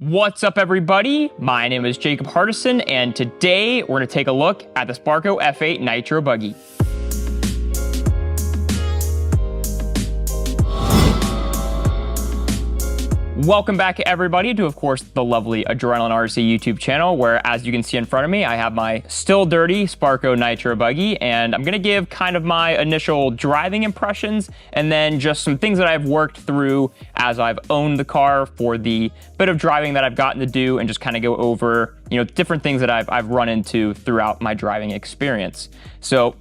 What's up, everybody? My name is Jacob Hardison, and today we're going to take a look at the Sparko F8 Nitro Buggy. Welcome back, everybody, to, of course, the lovely Driveline RC YouTube channel, where, as you can see in front of me, I have my still dirty Sparko Nitro Buggy, and I'm going to give kind of my initial driving impressions, and then just some things that I've worked through as I've owned the car for the bit of driving that I've gotten to do, and just kind of go over, different things that I've run into throughout my driving experience. So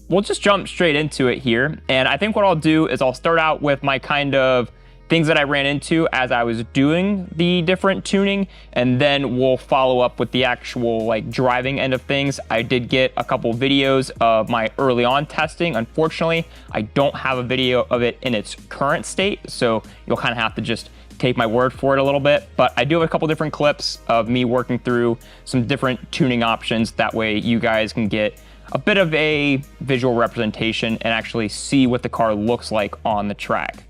we'll just jump straight into it here, and I think what I'll do is I'll start out with my kind of things that I ran into as I was doing the different tuning, and then we'll follow up with the actual driving end of things. I did get a couple videos of my early on testing. Unfortunately, I don't have a video of it in its current state, so you'll kind of have to just take my word for it a little bit. But I do have a couple different clips of me working through some different tuning options. That way you guys can get a bit of a visual representation and actually see what the car looks like on the track.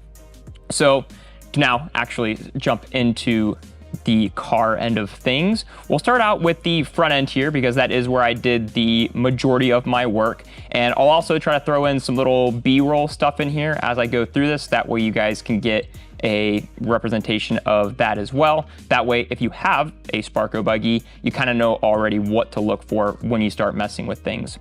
So to now actually jump into the car end of things, we'll start out with the front end here, because that is where I did the majority of my work. And I'll also try to throw in some little B-roll stuff in here as I go through this. That way you guys can get a representation of that as well. That way, if you have a Sparko Buggy, you kind of know already what to look for when you start messing with things.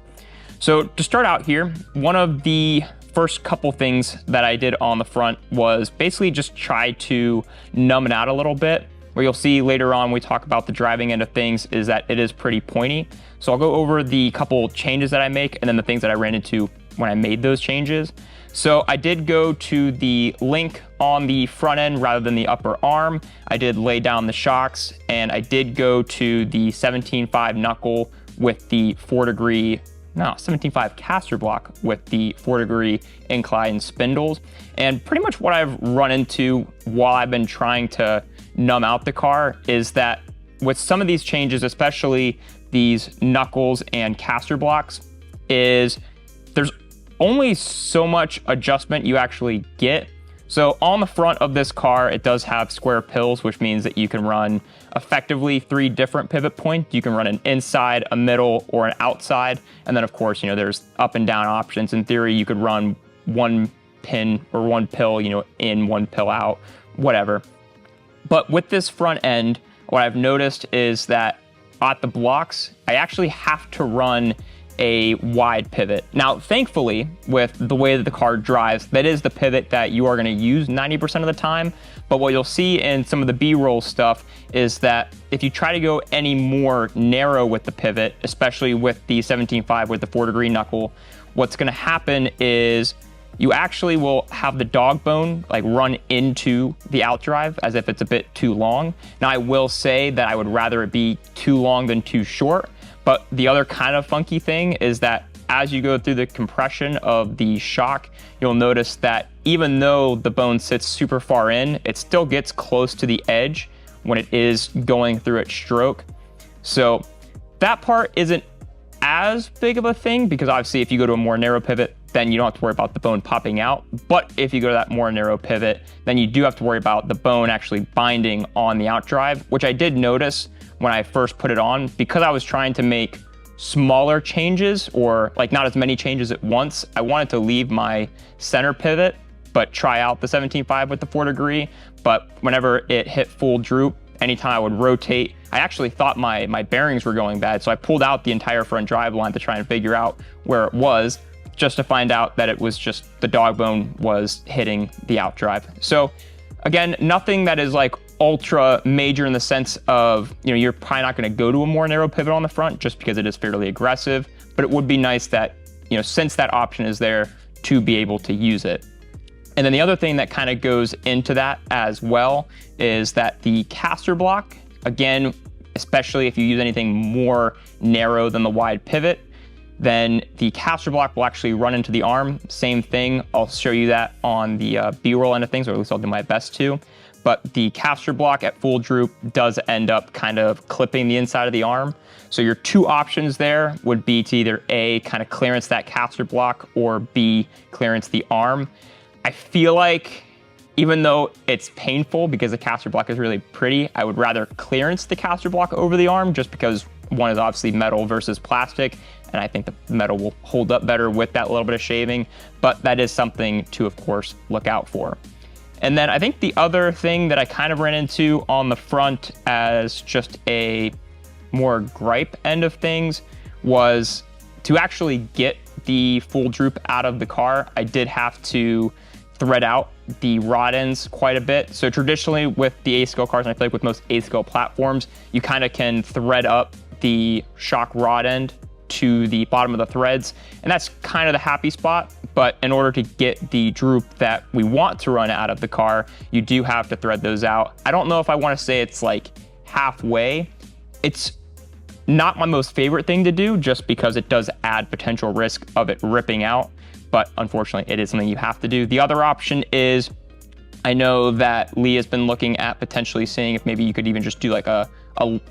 So to start out here, one of the first couple things that I did on the front was basically just try to numb it out a little bit. Where you'll see later on when we talk about the driving end of things is that it is pretty pointy. So I'll go over the couple changes that I make and then the things that I ran into when I made those changes. So I did go to the link on the front end rather than the upper arm. I did lay down the shocks, and I did go to the 17.5 Knuckle with the 17.5 caster block with the 4-degree incline spindles. And pretty much what I've run into while I've been trying to numb out the car is that with some of these changes, especially these knuckles and caster blocks, is there's only so much adjustment you actually get. So on the front of this car, it does have square pills, which means that you can run effectively 3 different pivot points. You can run an inside, a middle, or an outside. And then of course, there's up and down options. In theory, you could run one pin or one pill, in, one pill out, whatever. But with this front end, what I've noticed is that at the blocks, I actually have to run a wide pivot. Now, thankfully, with the way that the car drives, that is the pivot that you are going to use 90% of the time. But what you'll see in some of the B-roll stuff is that if you try to go any more narrow with the pivot, especially with the 17.5 with the 4-degree knuckle, what's going to happen is you actually will have the dog bone run into the outdrive as if it's a bit too long. Now, I will say that I would rather it be too long than too short. But the other kind of funky thing is that as you go through the compression of the shock, you'll notice that even though the bone sits super far in, it still gets close to the edge when it is going through its stroke. So that part isn't as big of a thing, because obviously if you go to a more narrow pivot, then you don't have to worry about the bone popping out. But if you go to that more narrow pivot, then you do have to worry about the bone actually binding on the outdrive, which I did notice when I first put it on, because I was trying to make smaller changes, or not as many changes at once. I wanted to leave my center pivot, but try out the 17.5 with the 4-degree. But whenever it hit full droop, anytime I would rotate, I actually thought my bearings were going bad. So I pulled out the entire front drive line to try and figure out where it was, just to find out that it was just the dog bone was hitting the outdrive. So again, nothing that is ultra major in the sense of, you're probably not going to go to a more narrow pivot on the front just because it is fairly aggressive, but it would be nice that, since that option is there, to be able to use it. And then the other thing that kind of goes into that as well is that the caster block, again, especially if you use anything more narrow than the wide pivot, then the caster block will actually run into the arm. Same thing, I'll show you that on the B-roll end of things, or at least I'll do my best to. But the caster block at full droop does end up kind of clipping the inside of the arm. So your 2 options there would be to either A, kind of clearance that caster block, or B, clearance the arm. I feel like even though it's painful because the caster block is really pretty, I would rather clearance the caster block over the arm just because one is obviously metal versus plastic, and I think the metal will hold up better with that little bit of shaving, but that is something to, of course, look out for. And then I think the other thing that I kind of ran into on the front as just a more gripe end of things was to actually get the full droop out of the car, I did have to thread out the rod ends quite a bit. So traditionally with the A-scale cars, and I feel like with most A-scale platforms, you kind of can thread up the shock rod end to the bottom of the threads, and that's kind of the happy spot. But in order to get the droop that we want to run out of the car, you do have to thread those out. I don't know if I want to say it's like halfway. It's not my most favorite thing to do just because it does add potential risk of it ripping out, but unfortunately it is something you have to do. The other option is, I know that Lee has been looking at potentially seeing if maybe you could even just do like a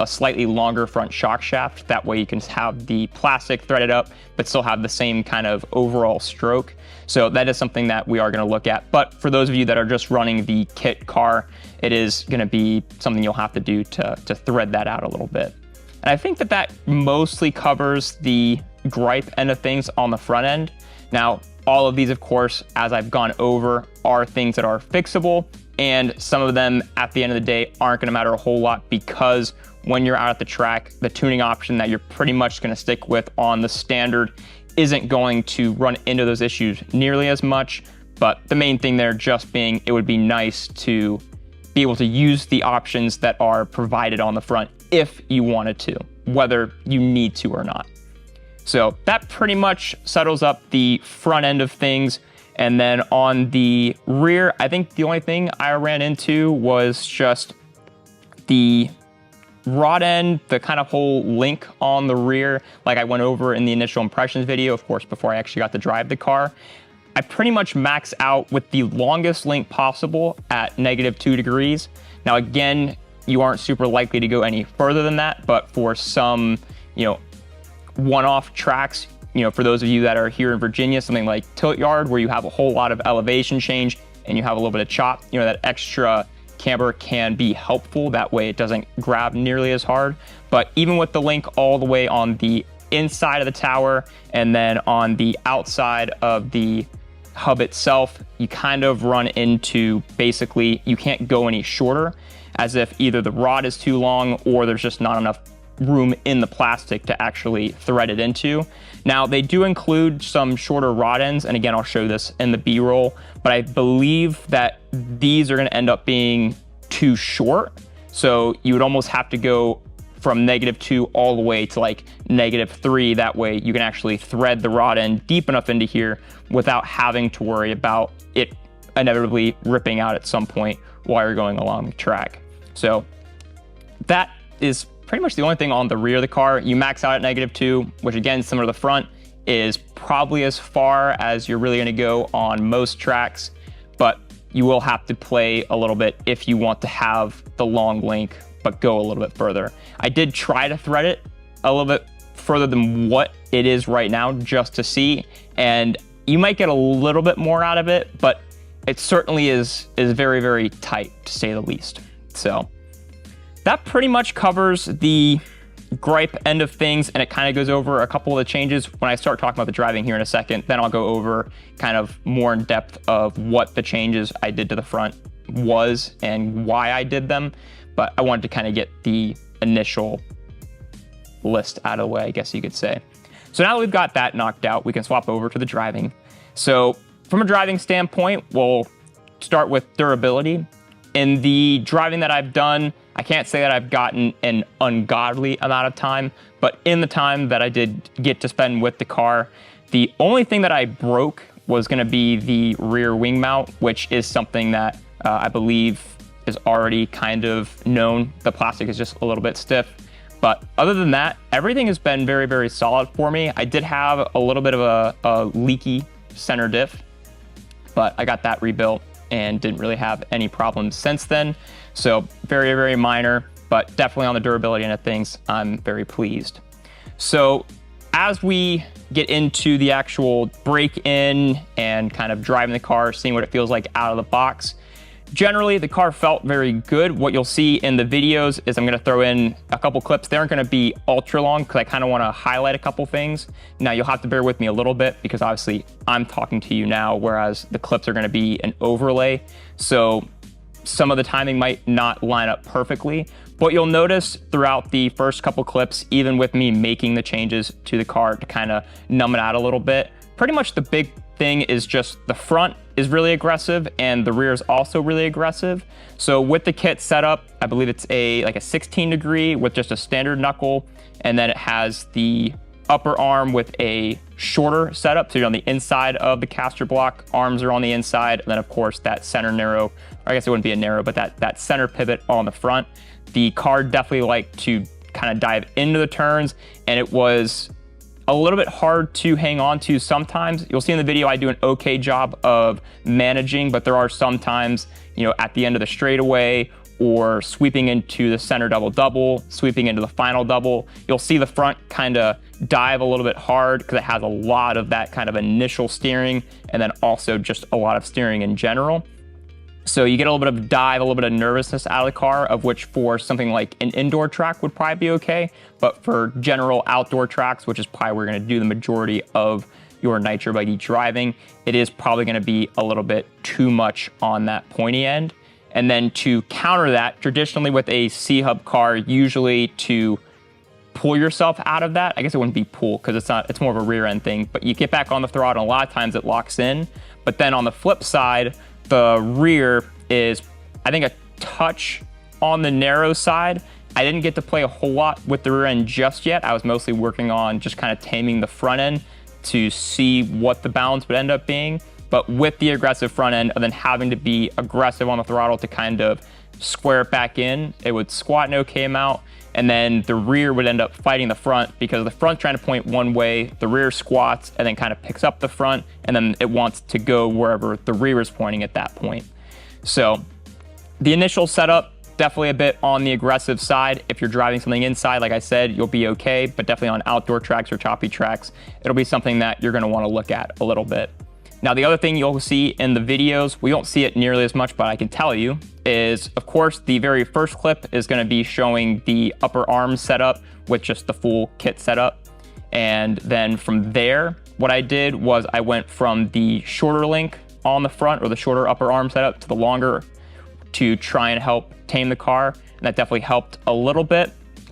slightly longer front shock shaft. That way you can have the plastic threaded up, but still have the same kind of overall stroke. So that is something that we are gonna look at. But for those of you that are just running the kit car, it is gonna be something you'll have to do to thread that out a little bit. And I think that that mostly covers the gripe end of things on the front end. Now, all of these, of course, as I've gone over, are things that are fixable, and some of them at the end of the day aren't gonna matter a whole lot because when you're out at the track, the tuning option that you're pretty much gonna stick with on the standard isn't going to run into those issues nearly as much. But the main thing there just being, it would be nice to be able to use the options that are provided on the front if you wanted to, whether you need to or not. So that pretty much settles up the front end of things. And then on the rear, I think the only thing I ran into was just the rod end, the kind of whole link on the rear, like I went over in the initial impressions video, of course, before I actually got to drive the car. I pretty much max out with the longest link possible at -2 degrees. Now, again, you aren't super likely to go any further than that, but for some, one-off tracks, for those of you that are here in Virginia, something like Tilt Yard, where you have a whole lot of elevation change and you have a little bit of chop, that extra camber can be helpful. That way it doesn't grab nearly as hard. But even with the link all the way on the inside of the tower and then on the outside of the hub itself, you kind of run into basically you can't go any shorter, as if either the rod is too long or there's just not enough room in the plastic to actually thread it into. Now, they do include some shorter rod ends, and again, I'll show this in the B-roll, but I believe that these are gonna end up being too short. So you would almost have to go from -2 all the way to like -3. That way you can actually thread the rod end deep enough into here without having to worry about it inevitably ripping out at some point while you're going along the track. So that is pretty much the only thing on the rear of the car. You max out at -2, which again, similar to the front, is probably as far as you're really gonna go on most tracks, but you will have to play a little bit if you want to have the long link, but go a little bit further. I did try to thread it a little bit further than what it is right now just to see, and you might get a little bit more out of it, but it certainly is very, very tight, to say the least. So that pretty much covers the gripe end of things, and it kind of goes over a couple of the changes. When I start talking about the driving here in a second, then I'll go over kind of more in depth of what the changes I did to the front was and why I did them. But I wanted to kind of get the initial list out of the way, I guess you could say. So now that we've got that knocked out, we can swap over to the driving. So from a driving standpoint, we'll start with durability. In the driving that I've done, I can't say that I've gotten an ungodly amount of time, but in the time that I did get to spend with the car, the only thing that I broke was gonna be the rear wing mount, which is something that I believe is already kind of known. The plastic is just a little bit stiff. But other than that, everything has been very, very solid for me. I did have a little bit of a leaky center diff, but I got that rebuilt and didn't really have any problems since then. So very, very minor, but definitely on the durability end of things, I'm very pleased. So as we get into the actual break in and kind of driving the car, seeing what it feels like out of the box, generally the car felt very good. What you'll see in the videos is I'm going to throw in a couple clips. They aren't going to be ultra long because I kind of want to highlight a couple things. Now you'll have to bear with me a little bit because obviously I'm talking to you now, whereas the clips are going to be an overlay. So some of the timing might not line up perfectly, but you'll notice throughout the first couple clips, even with me making the changes to the car to kind of numb it out a little bit, pretty much the big thing is just the front is really aggressive and the rear is also really aggressive. So with the kit setup, I believe it's like a 16 degree with just a standard knuckle, and then it has the upper arm with a shorter setup. So you're on the inside of the caster block, arms are on the inside, and then of course that center narrow, or I guess it wouldn't be a narrow, but that center pivot on the front. The car definitely liked to kind of dive into the turns, and it was a little bit hard to hang on to sometimes. You'll see in the video I do an okay job of managing, but there are some times, at the end of the straightaway or sweeping into the center double-double, sweeping into the final double, you'll see the front kind of dive a little bit hard because it has a lot of that kind of initial steering and then also just a lot of steering in general. So you get a little bit of dive, a little bit of nervousness out of the car, of which for something like an indoor track would probably be okay. But for general outdoor tracks, which is probably where we're going to do the majority of your Nitro Buggy driving, it is probably going to be a little bit too much on that pointy end. And then to counter that, traditionally with a C-Hub car, usually to pull yourself out of that, I guess it wouldn't be pull because it's more of a rear end thing, but you get back on the throttle and a lot of times it locks in. But then on the flip side, the rear is, I think, a touch on the narrow side. I didn't get to play a whole lot with the rear end just yet. I was mostly working on just kind of taming the front end to see what the balance would end up being. But with the aggressive front end and then having to be aggressive on the throttle to kind of square it back in, it would squat an okay amount. And then the rear would end up fighting the front because the front's trying to point one way, the rear squats and then kind of picks up the front, and then it wants to go wherever the rear is pointing at that point. So the initial setup, definitely a bit on the aggressive side. If you're driving something inside, like I said, you'll be okay, but definitely on outdoor tracks or choppy tracks, it'll be something that you're gonna wanna look at a little bit. Now, the other thing you'll see in the videos, we won't see it nearly as much, but I can tell you, is of course the very first clip is going to be showing the upper arm setup with just the full kit setup. And then from there, what I did was I went from the shorter link on the front, or the shorter upper arm setup, to the longer to try and help tame the car. And that definitely helped a little bit.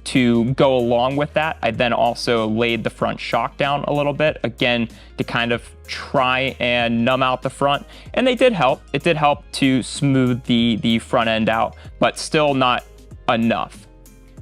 To go along with that, I then also laid the front shock down a little bit, again, to kind of try and numb out the front. And they did help. It did help to smooth the front end out, but still not enough.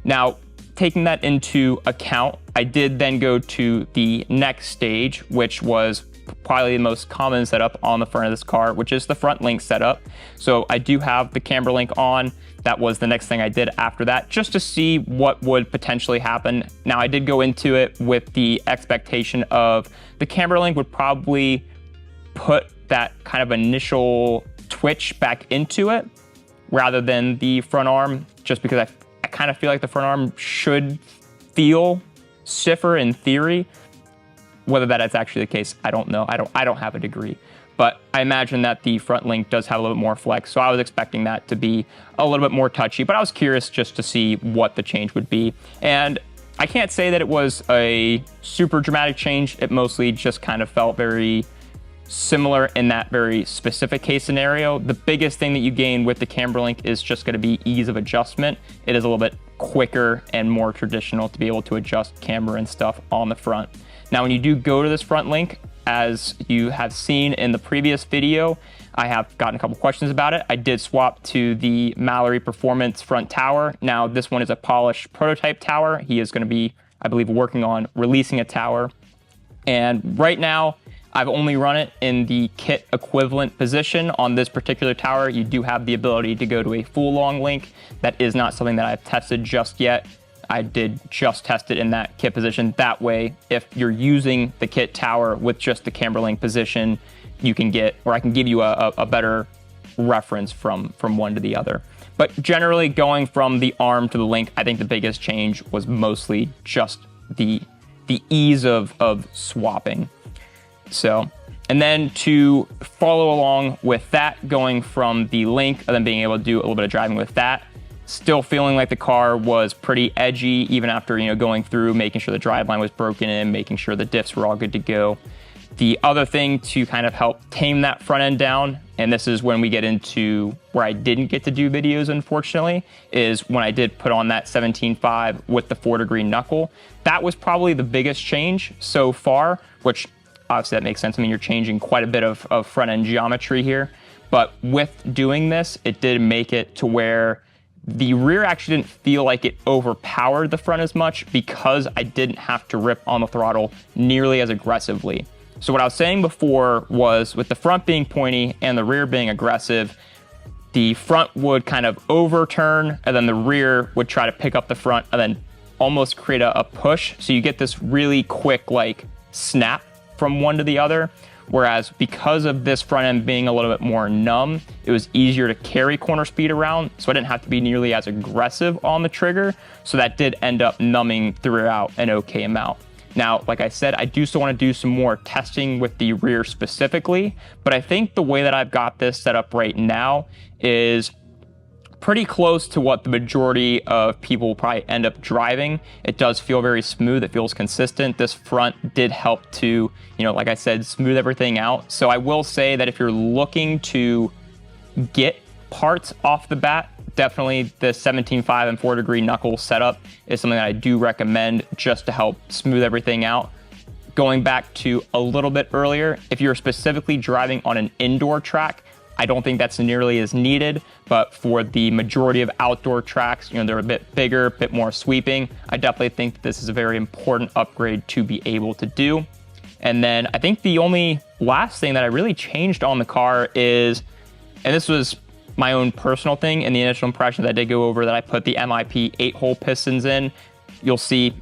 Now, taking that into account, I did then go to the next stage, which was probably the most common setup on the front of this car, which is the front link setup. So I do have the camber link on. That was the next thing I did after that, just to see what would potentially happen. Now, I did go into it with the expectation of the camber link would probably put that kind of initial twitch back into it rather than the front arm, just because I kind of feel like the front arm should feel stiffer in theory. Whether that is actually the case, I don't know. I don't have a degree. But I imagine that the front link does have a little bit more flex, so I was expecting that to be a little bit more touchy, but I was curious just to see what the change would be. And I can't say that it was a super dramatic change. It mostly just kind of felt very similar in that very specific case scenario. The biggest thing that you gain with the camber link is just going to be ease of adjustment. It is a little bit quicker and more traditional to be able to adjust camber and stuff on the front. Now, when you do go to this front link, as you have seen in the previous video, I have gotten a couple questions about it. I did swap to the Mallory Performance front tower. Now, this one is a polished prototype tower. He is going to be, I believe, working on releasing a tower. And right now, I've only run it in the kit equivalent position. On this particular tower, you do have the ability to go to a full long link. That is not something that I've tested just yet. I did just test it in that kit position. That way, if you're using the kit tower with just the camber link position, you can get, or I can give you a better reference from one to the other. But generally, going from the arm to the link, I think the biggest change was mostly just the ease of swapping. So And then to follow along with that, going from the Link and then being able to do a little bit of driving with that, still feeling like the car was pretty edgy, even after, going through, making sure the driveline was broken in, making sure the diffs were all good to go. The other thing to kind of help tame that front end down, and this is when we get into where I didn't get to do videos, unfortunately, is when I did put on that 17.5 with the 4-degree knuckle. That was probably the biggest change so far, which obviously that makes sense. I mean, you're changing quite a bit of front end geometry here, but with doing this, it did make it to where the rear actually didn't feel like it overpowered the front as much because I didn't have to rip on the throttle nearly as aggressively. So what I was saying before was with the front being pointy and the rear being aggressive, the front would kind of overturn and then the rear would try to pick up the front and then almost create a push. So you get this really quick like snap from one to the other. Whereas because of this front end being a little bit more numb, it was easier to carry corner speed around. So I didn't have to be nearly as aggressive on the trigger. So that did end up numbing the rear out an okay amount. Now, like I said, I do still want to do some more testing with the rear specifically, but I think the way that I've got this set up right now is pretty close to what the majority of people will probably end up driving. It does feel very smooth. It feels consistent. This front did help to, like I said, smooth everything out. So I will say that if you're looking to get parts off the bat, definitely the 17.5 and 4-degree knuckle setup is something that I do recommend just to help smooth everything out. Going back to a little bit earlier, if you're specifically driving on an indoor track, I don't think that's nearly as needed, but for the majority of outdoor tracks, they're a bit bigger, a bit more sweeping. I definitely think that this is a very important upgrade to be able to do. And then I think the only last thing that I really changed on the car is, and this was my own personal thing in the initial impressions I did go over, that I put the MIP 8-hole pistons in. You'll see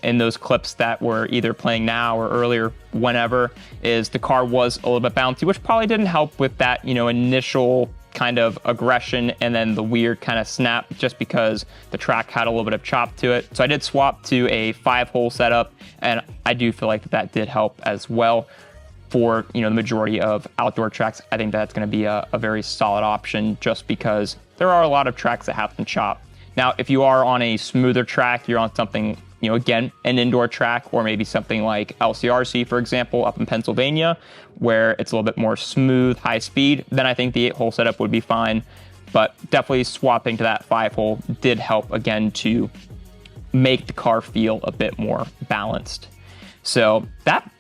in those clips that were either playing now or earlier, whenever, is the car was a little bit bouncy, which probably didn't help with that, initial kind of aggression and then the weird kind of snap, just because the track had a little bit of chop to it. So I did swap to a 5-hole setup, and I do feel like that did help as well. For the majority of outdoor tracks, I think that's going to be a very solid option, just because there are a lot of tracks that have some chop. Now, if you are on a smoother track, you're on something, again, an indoor track, or maybe something like LCRC, for example, up in Pennsylvania, where it's a little bit more smooth, high speed, then I think the 8-hole setup would be fine. But definitely swapping to that 5-hole did help, again, to make the car feel a bit more balanced. So that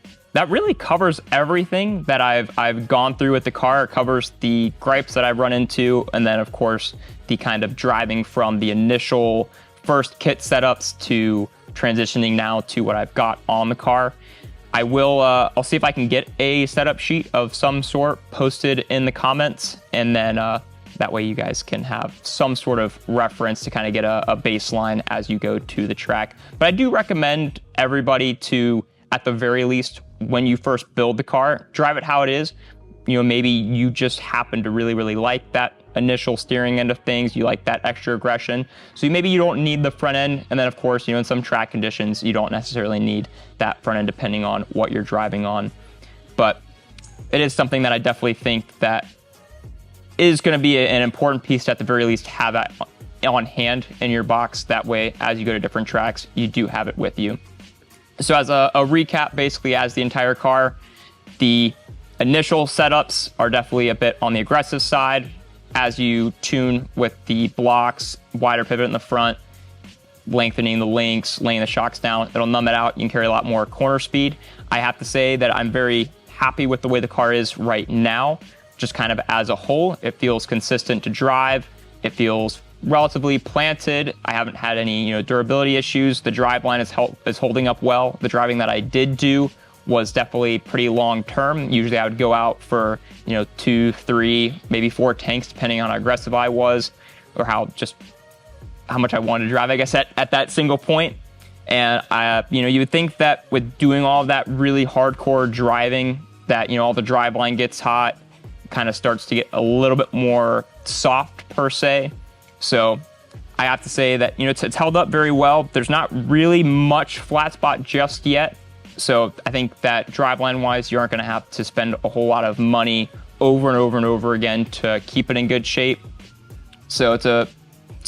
really covers everything that I've gone through with the car. It covers the gripes that I've run into, and then of course the kind of driving from the initial first kit setups to transitioning now to what I've got on the car. I will, I'll see if I can get a setup sheet of some sort posted in the comments, and then that way you guys can have some sort of reference to kind of get a baseline as you go to the track. But I do recommend everybody to, at the very least, when you first build the car, drive it how it is. Maybe you just happen to really, really like that initial steering end of things. You like that extra aggression. So maybe you don't need the front end. And then of course, in some track conditions, you don't necessarily need that front end depending on what you're driving on. But it is something that I definitely think that is going to be an important piece to, at the very least, have that on hand in your box. That way, as you go to different tracks, you do have it with you. So as a recap, basically, as the entire car, the initial setups are definitely a bit on the aggressive side. As you tune with the blocks, wider pivot in the front, lengthening the links, laying the shocks down, it'll numb it out. You can carry a lot more corner speed. I have to say that I'm very happy with the way the car is right now. Just kind of as a whole, it feels consistent to drive. It feels relatively planted. I haven't had any durability issues. The driveline is holding up well. The driving that I did do was definitely pretty long term. Usually I would go out for 2, 3, maybe 4 tanks, depending on how aggressive I was, or how much I wanted to drive, I guess, at that single point. And you would think that with doing all of that really hardcore driving, that all the driveline gets hot, kind of starts to get a little bit more soft per se. So I have to say that it's held up very well. There's not really much flat spot just yet. So I think that driveline wise, you aren't going to have to spend a whole lot of money over and over and over again to keep it in good shape. So it's a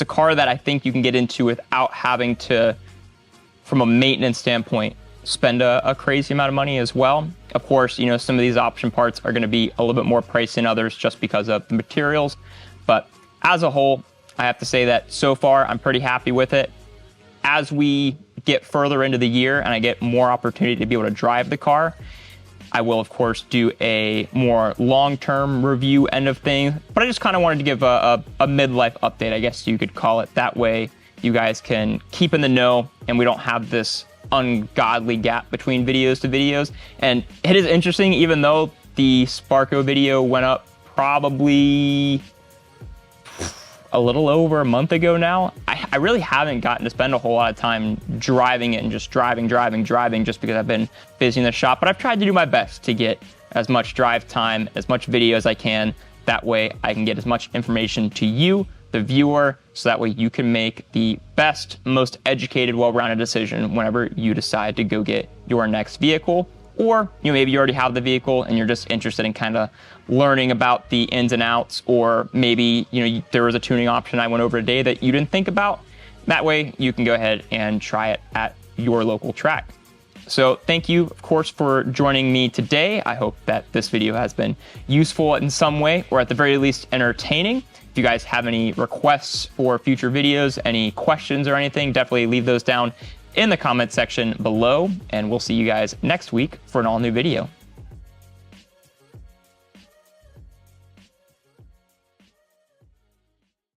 car that I think you can get into without having to, from a maintenance standpoint, spend a crazy amount of money as well. Of course, you know, some of these option parts are going to be a little bit more pricey than others just because of the materials. But as a whole, I have to say that so far I'm pretty happy with it. As we get further into the year and I get more opportunity to be able to drive the car, I will, of course, do a more long-term review end of things. But I just kind of wanted to give a midlife update, I guess you could call it. That way you guys can keep in the know and we don't have this ungodly gap between videos to videos. And it is interesting, even though the Sparko video went up probably a little over a month ago now, I really haven't gotten to spend a whole lot of time driving it and just driving just because I've been busy in the shop. But I've tried to do my best to get as much drive time, as much video as I can. That way I can get as much information to you, the viewer, so that way you can make the best, most educated, well-rounded decision whenever you decide to go get your next vehicle. Or, you know, maybe you already have the vehicle and you're just interested in kind of learning about the ins and outs, or maybe, you know, there was a tuning option I went over today that you didn't think about. That way you can go ahead and try it at your local track. So thank you, of course, for joining me today. I hope that this video has been useful in some way, or at the very least entertaining. If you guys have any requests for future videos, any questions or anything, definitely leave those down in the comment section below, and we'll see you guys next week for an all new video.